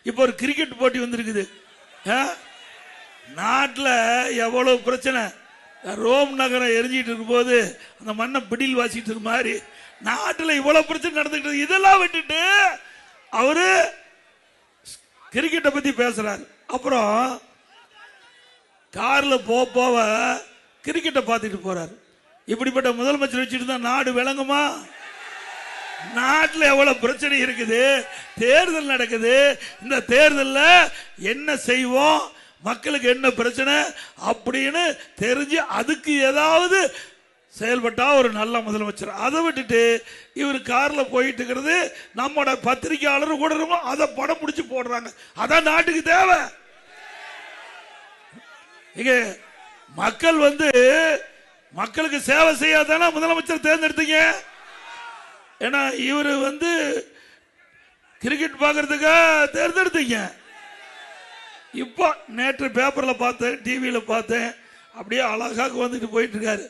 இப்ப ஒரு கிரிக்கெட் போட்டி வந்திருக்குது. நாட்டில் எவ்வளவு பிரச்சனை. ரோம் நகரம் எரிஞ்சிட்டு இருக்கும் போது அந்த மண்ணை பிடில் வாசிட்டு இருக்க மாதிரி நாட்டில் இவ்வளவு பிரச்சனை நடந்துக்கிட்டு, இதெல்லாம் விட்டுட்டு அவரு கிரிக்கெட்டை பத்தி பேசுறாரு. அப்புறம் கார்ல போவ கிரிக்கெட்டை பார்த்துட்டு போறாரு. இப்படிப்பட்ட முதலமைச்சர் வச்சுட்டு தான் நாடு விளங்குமா? நாட்டில் எவ்வளவு பிரச்சனை இருக்குது, தேர்தல் நடக்குது. இந்த தேர்தலில் என்ன செய்வோம், மக்களுக்கு என்ன பிரச்சனை அப்படின்னு தெரிஞ்சு அதுக்கு ஏதாவது செயல்பட்டா ஒரு நல்ல முதலமைச்சர். அதை விட்டுட்டு இவர் கார்ல போயிட்டு இருக்கிறது, நம்மோட பத்திரிகையாளர் கூட இருக்கும், அதை படம் பிடிச்சு போடுறாங்க. அதான் நாட்டுக்கு தேவை. இங்க மக்கள் மக்களுக்கு சேவை செய்யாதானே முதலமைச்சர் தேர்ந்தெடுத்தீங்க. ஏன்னா இவர் கிரிக்கெட் பார்க்கறதுக்காக தேர்ந்தெடுத்தீங்க. இப்போ நேற்று பேப்பர்ல பார்த்தேன், டிவியில பார்த்தேன், அப்படியே அழகாக வந்துட்டு போயிட்டு இருக்காரு.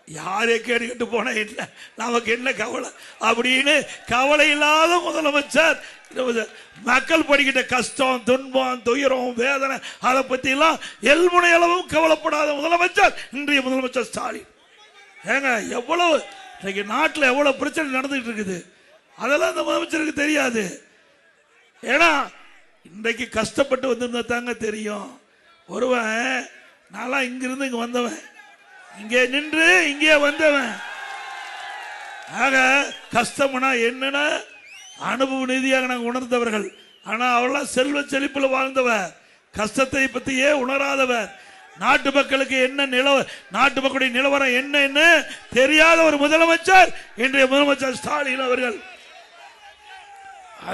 யாரே கேட்டுக்கிட்டு போனா இல்லை, நமக்கு என்ன கவலை அப்படின்னு கவலை இல்லாத முதலமைச்சர். மக்கள் படிக்கிட்ட கஷ்டம், துன்பம், துயரம், வேதனை அதை பத்தி எல்லாம் எல்முனை அளவும் கவலைப்படாத முதலமைச்சர் இன்றைய முதலமைச்சர் ஸ்டாலின். ஏங்க எவ்வளவு இன்னைக்கு நாட்டில் எவ்வளவு பிரச்சனை நடந்துகிட்டு இருக்குது, அதெல்லாம் இந்த முதலமைச்சருக்கு தெரியாது. ஏன்னா இன்றைக்கு கஷ்டப்பட்டு வந்திருந்தா தாங்க தெரியும். ஒருவன் நான்லாம் இங்கிருந்து இங்க வந்தவன், இங்கே நின்று இங்கே வந்தவன். ஆக கஷ்டம்னா என்னன்னா அனுபவ ரீதியாக நாங்கள் உணர்ந்தவர்கள். ஆனா அவெல்லாம் செல்வ செழிப்பில் வாழ்ந்தவர், கஷ்டத்தை பற்றியே உணராதவர். நாட்டு மக்களுக்கு என்ன நாட்டு மக்களுடைய நிலவரம் என்ன தெரியாத ஒரு முதலமைச்சர் இன்றைய முதலமைச்சர் ஸ்டாலின் அவர்கள்.